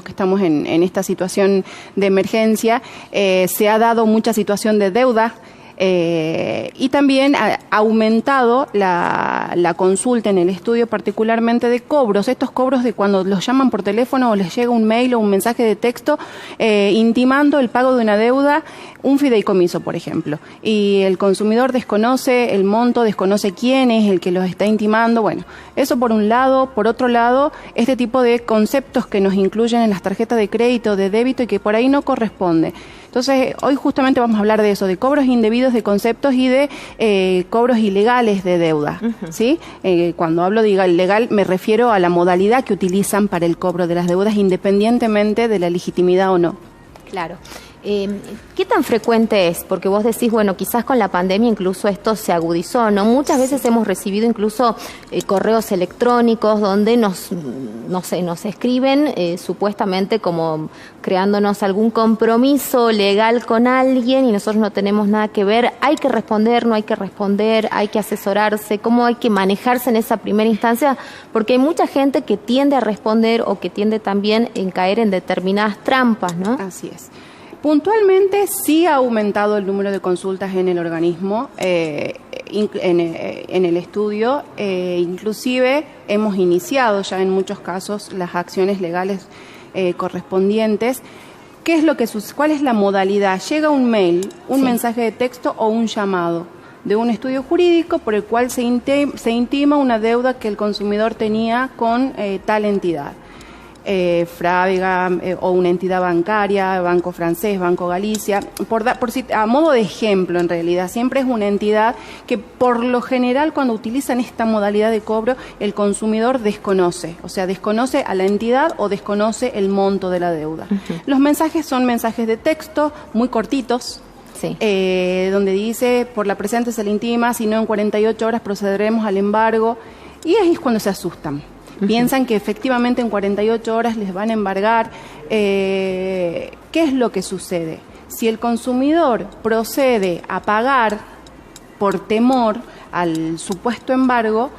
que estamos en esta situación de emergencia, se ha dado mucha situación de deuda. Y también ha aumentado la consulta en el estudio, particularmente de cobros. Estos cobros de cuando los llaman por teléfono o les llega un mail o un mensaje de texto intimando el pago de una deuda, un fideicomiso, por ejemplo. Y el consumidor desconoce el monto, desconoce quién es el que los está intimando. Bueno, eso por un lado. Por otro lado, este tipo de conceptos que nos incluyen en las tarjetas de crédito, de débito y que por ahí no corresponde. Entonces, hoy justamente vamos a hablar de eso, de cobros indebidos de conceptos y de cobros ilegales de deuda, ¿sí? Cuando hablo de ilegal me refiero a la modalidad que utilizan para el cobro de las deudas, independientemente de la legitimidad o no. Claro. ¿Qué tan frecuente es? Porque vos decís, bueno, quizás con la pandemia incluso esto se agudizó, ¿no? Muchas veces hemos recibido incluso correos electrónicos donde nos escriben supuestamente como creándonos algún compromiso legal con alguien y nosotros no tenemos nada que ver. ¿Hay que responder, no hay que responder, hay que asesorarse? ¿Cómo hay que manejarse en esa primera instancia? Porque hay mucha gente que tiende a responder o que tiende también en caer en determinadas trampas, ¿no? Así es. Puntualmente sí ha aumentado el número de consultas en el organismo, en el estudio, inclusive hemos iniciado ya en muchos casos las acciones legales correspondientes. ¿Qué es lo que ¿Cuál es la modalidad? Llega un mail, un mensaje de texto o un llamado de un estudio jurídico por el cual se intima una deuda que el consumidor tenía con tal entidad. Frávega o una entidad bancaria, Banco Francés, Banco Galicia, a modo de ejemplo en realidad, siempre es una entidad que por lo general cuando utilizan esta modalidad de cobro el consumidor desconoce, o sea, desconoce a la entidad o desconoce el monto de la deuda. Los mensajes son mensajes de texto muy cortitos, sí. Donde dice, por la presente se le intima, si no en 48 horas procederemos al embargo, y ahí es cuando se asustan. Piensan que efectivamente en 48 horas les van a embargar. ¿Qué es lo que sucede? Si el consumidor procede a pagar por temor al supuesto embargo,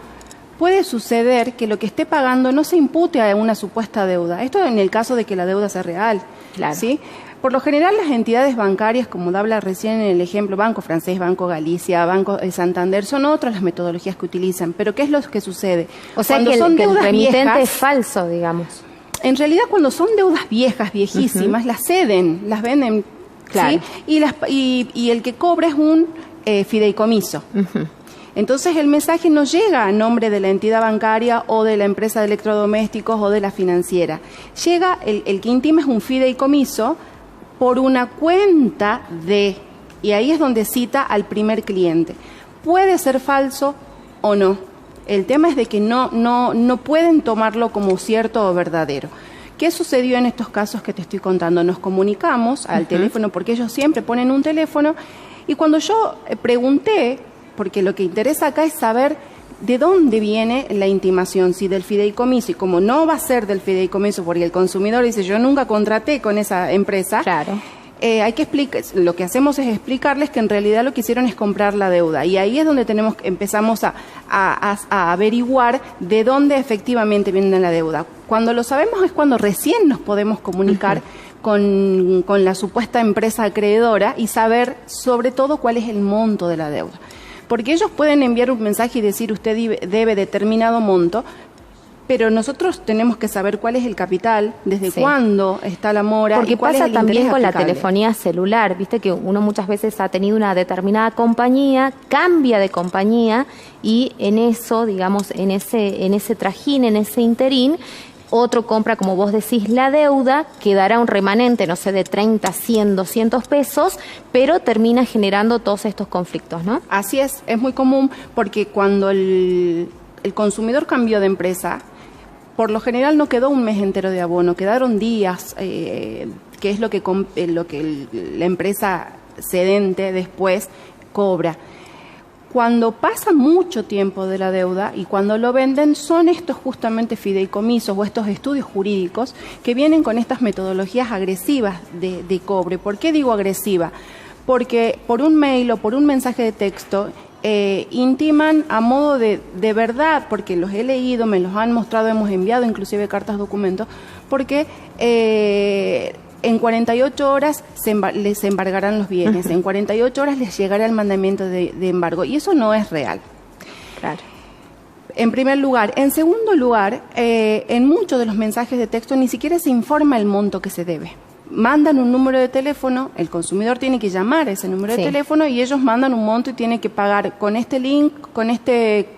puede suceder que lo que esté pagando no se impute a una supuesta deuda. Esto en el caso de que la deuda sea real, claro. ¿Sí? Por lo general, las entidades bancarias, como habla recién en el ejemplo, Banco Francés, Banco Galicia, Banco Santander, son otras las metodologías que utilizan. Pero ¿qué es lo que sucede? O sea, que el remitente es falso, digamos. En realidad, cuando son deudas viejas, viejísimas, las ceden, las venden, claro. ¿Sí? Y el que cobra es un fideicomiso. Entonces, el mensaje no llega a nombre de la entidad bancaria o de la empresa de electrodomésticos o de la financiera. Llega, el que intima es un fideicomiso por una cuenta de, y ahí es donde cita al primer cliente. Puede ser falso o no. El tema es de que no pueden tomarlo como cierto o verdadero. ¿Qué sucedió en estos casos que te estoy contando? Nos comunicamos al teléfono, porque ellos siempre ponen un teléfono, y cuando yo pregunté, porque lo que interesa acá es saber de dónde viene la intimación, si del fideicomiso, y como no va a ser del fideicomiso porque el consumidor dice yo nunca contraté con esa empresa, claro. Hay que explicar, lo que hacemos es explicarles que en realidad lo que hicieron es comprar la deuda, y ahí es donde empezamos a averiguar de dónde efectivamente viene la deuda. Cuando lo sabemos es cuando recién nos podemos comunicar con la supuesta empresa acreedora y saber sobre todo cuál es el monto de la deuda. Porque ellos pueden enviar un mensaje y decir usted debe determinado monto, pero nosotros tenemos que saber cuál es el capital, desde cuándo está la mora. Porque y cuál pasa es el también con aplicable. La telefonía celular, viste que uno muchas veces ha tenido una determinada compañía, cambia de compañía y en eso, digamos, en ese trajín, en ese interín, otro compra, como vos decís, la deuda, quedará un remanente, no sé, de 30, 100, 200 pesos, pero termina generando todos estos conflictos, ¿no? Así es muy común, porque cuando el consumidor cambió de empresa, por lo general no quedó un mes entero de abono, quedaron días, que es lo que la empresa cedente después cobra. Cuando pasa mucho tiempo de la deuda y cuando lo venden, son estos justamente fideicomisos o estos estudios jurídicos que vienen con estas metodologías agresivas de cobre. ¿Por qué digo agresiva? Porque por un mail o por un mensaje de texto intiman a modo de verdad, porque los he leído, me los han mostrado, hemos enviado inclusive cartas, documentos, porque en 48 horas les embargarán los bienes, en 48 horas les llegará el mandamiento de embargo, y eso no es real. Claro. En primer lugar. En segundo lugar, en muchos de los mensajes de texto ni siquiera se informa el monto que se debe. Mandan un número de teléfono, el consumidor tiene que llamar a ese número de teléfono y ellos mandan un monto y tiene que pagar con este link, con este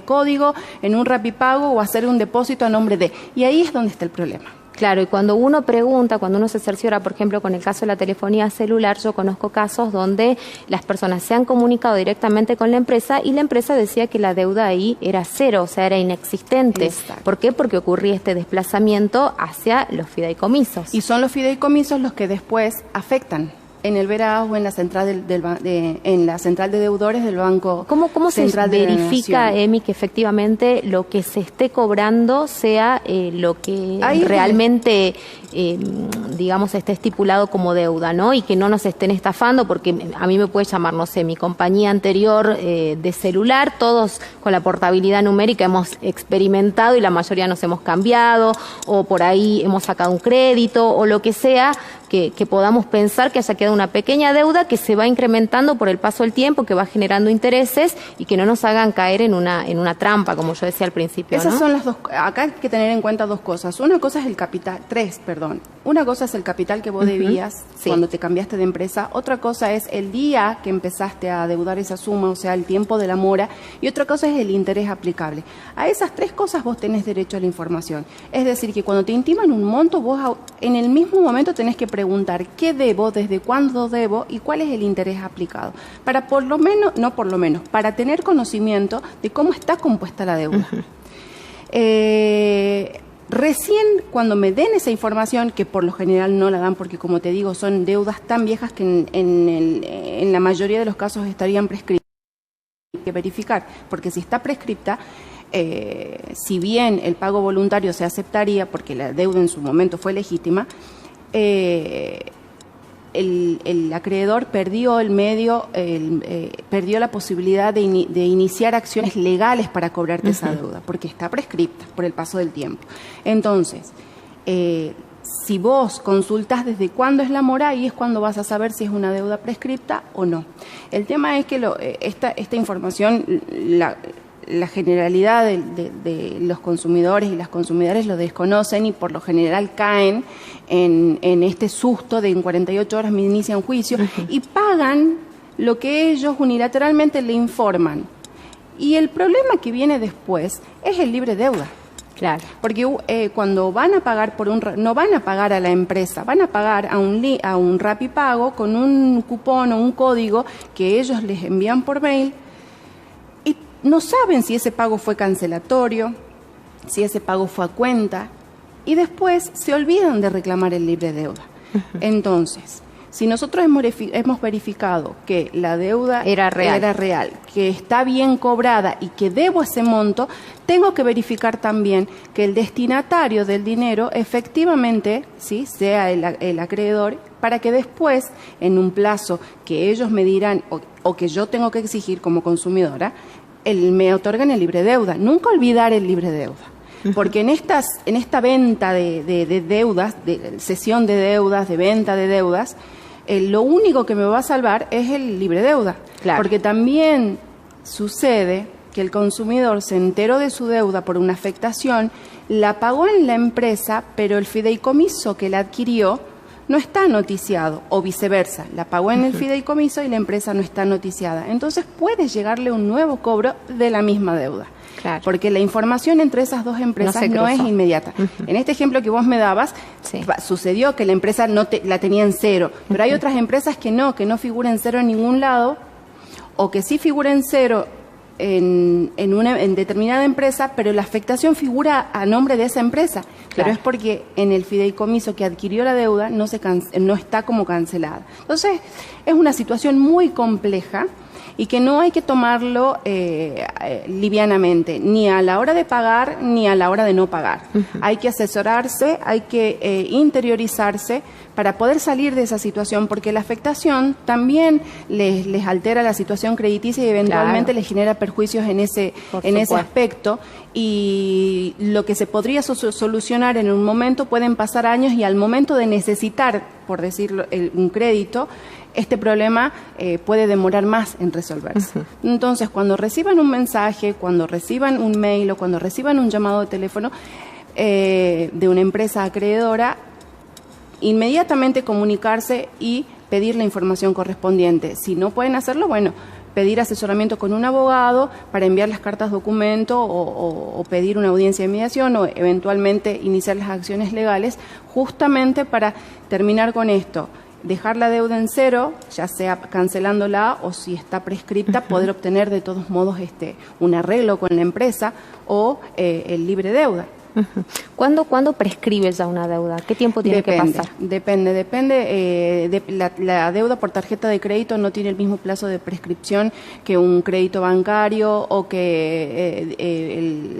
código, en un Rapipago o hacer un depósito a nombre de. Y ahí es donde está el problema. Claro, y cuando uno pregunta, cuando uno se cerciora, por ejemplo, con el caso de la telefonía celular, yo conozco casos donde las personas se han comunicado directamente con la empresa y la empresa decía que la deuda ahí era cero, o sea, era inexistente. Exacto. ¿Por qué? Porque ocurría este desplazamiento hacia los fideicomisos. Y son los fideicomisos los que después afectan en el Veraz o en la central en la central de deudores del Banco ¿Cómo se Central de la verifica, Nación? Emi, que efectivamente lo que se esté cobrando sea lo que Ahí realmente, digamos, esté estipulado como deuda, ¿no? Y que no nos estén estafando, porque a mí me puede llamar, no sé, mi compañía anterior de celular, todos con la portabilidad numérica hemos experimentado y la mayoría nos hemos cambiado, o por ahí hemos sacado un crédito, o lo que sea, que podamos pensar que haya quedado una pequeña deuda que se va incrementando por el paso del tiempo, que va generando intereses y que no nos hagan caer en una trampa, como yo decía al principio. Esas ¿no? son las dos. Acá hay que tener en cuenta dos cosas. Una cosa es el capital, perdón. Una cosa es el capital que vos debías cuando te cambiaste de empresa. Otra cosa es el día que empezaste a deudar esa suma, o sea, el tiempo de la mora. Y otra cosa es el interés aplicable. A esas tres cosas vos tenés derecho a la información. Es decir, que cuando te intiman un monto, vos en el mismo momento tenés que preguntar qué debo, desde cuándo debo y cuál es el interés aplicado. Para para tener conocimiento de cómo está compuesta la deuda. Recién cuando me den esa información, que por lo general no la dan porque, como te digo, son deudas tan viejas que en la mayoría de los casos estarían prescritas. Hay que verificar, porque si está prescripta, si bien el pago voluntario se aceptaría porque la deuda en su momento fue legítima, el acreedor perdió perdió la posibilidad de iniciar acciones legales para cobrarte esa deuda, porque está prescripta por el paso del tiempo. Entonces, si vos consultás desde cuándo es la mora, ahí es cuando vas a saber si es una deuda prescripta o no. El tema es que esta información, la generalidad de los consumidores y las consumidoras lo desconocen y por lo general caen en este susto de en 48 horas me inician juicio y pagan lo que ellos unilateralmente le informan. Y el problema que viene después es el libre deuda. Claro. Porque cuando van a pagar no van a pagar a la empresa, van a pagar a un Rapipago con un cupón o un código que ellos les envían por mail. No saben si ese pago fue cancelatorio, si ese pago fue a cuenta, y después se olvidan de reclamar el libre deuda. Entonces, si nosotros hemos verificado que la deuda era real, que está bien cobrada y que debo ese monto, tengo que verificar también que el destinatario del dinero efectivamente ¿sí? sea el acreedor, para que después, en un plazo que ellos me dirán o que yo tengo que exigir como consumidora, me otorgan el libre deuda. Nunca olvidar el libre deuda. Porque en esta venta de deudas, de cesión de deudas, de venta de deudas, lo único que me va a salvar es el libre deuda. Claro. Porque también sucede que el consumidor se enteró de su deuda por una afectación, la pagó en la empresa, pero el fideicomiso que la adquirió no está noticiado, o viceversa, la pagó en el fideicomiso y la empresa no está noticiada. Entonces puede llegarle un nuevo cobro de la misma deuda. Claro. Porque la información entre esas dos empresas no es inmediata. En este ejemplo que vos me dabas, sucedió que la empresa la tenía en cero, pero hay otras empresas que no figura en cero en ningún lado, o que sí figura en cero en determinada empresa, pero la afectación figura a nombre de esa empresa. Claro. Pero es porque en el fideicomiso que adquirió la deuda no está como cancelada. Entonces, es una situación muy compleja y que no hay que tomarlo livianamente, ni a la hora de pagar ni a la hora de no pagar. Hay que asesorarse, hay que interiorizarse para poder salir de esa situación, porque la afectación también les altera la situación crediticia y eventualmente les genera perjuicios en ese aspecto, y lo que se podría solucionar en un momento pueden pasar años, y al momento de necesitar, por decirlo, un crédito, este problema puede demorar más en resolverse. Entonces, cuando reciban un mensaje, cuando reciban un mail o cuando reciban un llamado de teléfono de una empresa acreedora, inmediatamente comunicarse y pedir la información correspondiente. Si no pueden hacerlo, bueno, pedir asesoramiento con un abogado para enviar las cartas documento o pedir una audiencia de mediación o eventualmente iniciar las acciones legales, justamente para terminar con esto. Dejar la deuda en cero, ya sea cancelándola o si está prescripta, poder obtener de todos modos un arreglo con la empresa o el libre deuda. ¿Cuándo prescribe ya una deuda? ¿Qué tiempo tiene que pasar? Depende. La deuda por tarjeta de crédito no tiene el mismo plazo de prescripción que un crédito bancario o que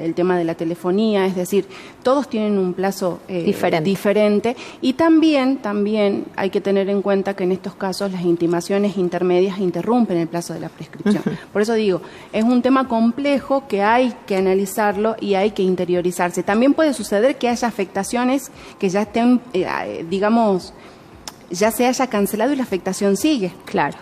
el tema de la telefonía. Es decir, todos tienen un plazo diferente. Y también hay que tener en cuenta que en estos casos las intimaciones intermedias interrumpen el plazo de la prescripción. Por eso digo, es un tema complejo que hay que analizarlo y hay que interiorizarse. También puede suceder que haya afectaciones que ya estén, digamos, ya se haya cancelado y la afectación sigue. Claro.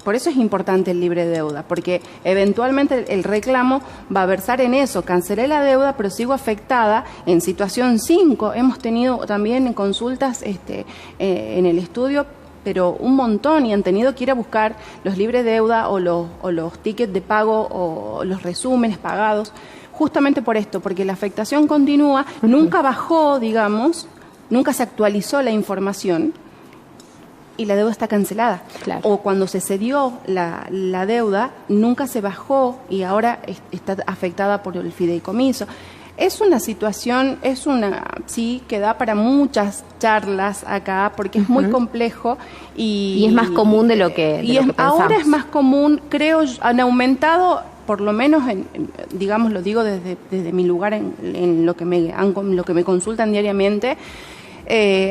Por eso es importante el libre deuda, porque eventualmente el reclamo va a versar en eso. Cancelé la deuda, pero sigo afectada en situación 5. Hemos tenido también consultas en el estudio, pero un montón, y han tenido que ir a buscar los libres deuda o los tickets de pago o los resúmenes pagados, justamente por esto, porque la afectación continúa, nunca bajó, digamos, nunca se actualizó la información y la deuda está cancelada. Claro. O cuando se cedió la deuda, nunca se bajó y ahora está afectada por el fideicomiso. Es una situación, sí, que da para muchas charlas acá, porque es muy complejo y es más común de lo que pensamos. Ahora es más común, creo, han aumentado, por lo menos, digamos, lo digo desde mi lugar en lo que me consultan diariamente,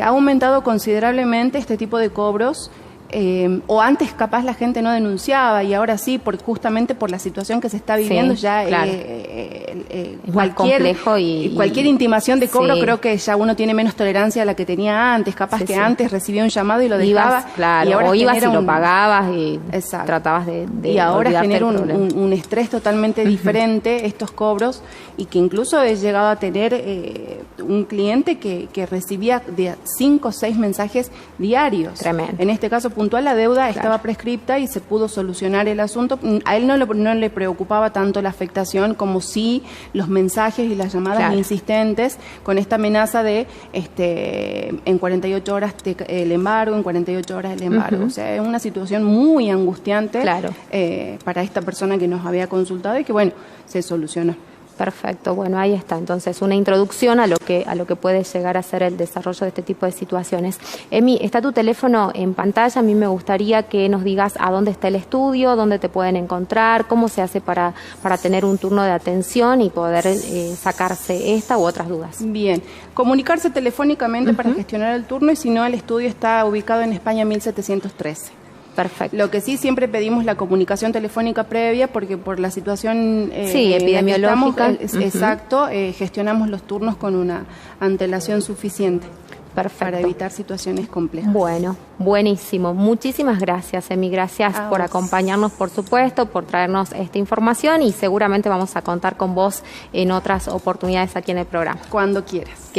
ha aumentado considerablemente este tipo de cobros. O antes capaz la gente no denunciaba y ahora sí, justamente por la situación que se está viviendo, ya claro. cualquier intimación de cobro, creo que ya uno tiene menos tolerancia a la que tenía antes, capaz que antes recibía un llamado y lo dejaba, claro, y ahora o ibas y lo pagabas y tratabas de y ahora genera un estrés totalmente diferente estos cobros, y que incluso he llegado a tener un cliente que recibía de 5 o 6 mensajes diarios. Tremendo. En este caso puntual, la deuda estaba prescripta y se pudo solucionar el asunto. A él no le preocupaba tanto la afectación como sí los mensajes y las llamadas insistentes con esta amenaza de en 48 horas el embargo, en 48 horas el embargo. O sea, es una situación muy angustiante para esta persona que nos había consultado y que, bueno, se solucionó. Perfecto, bueno, ahí está. Entonces, una introducción a lo que puede llegar a ser el desarrollo de este tipo de situaciones. Emi, está tu teléfono en pantalla. A mí me gustaría que nos digas a dónde está el estudio, dónde te pueden encontrar, cómo se hace para tener un turno de atención y poder sacarse esta u otras dudas. Bien, comunicarse telefónicamente para gestionar el turno, y si no, el estudio está ubicado en España 1713. Perfecto. Lo que sí, siempre pedimos la comunicación telefónica previa, porque por la situación epidemiológica, exacto, gestionamos los turnos con una antelación suficiente. Perfecto. Para evitar situaciones complejas. Bueno, buenísimo. Muchísimas gracias, Emi. Gracias por acompañarnos, por supuesto, por traernos esta información, y seguramente vamos a contar con vos en otras oportunidades aquí en el programa. Cuando quieras.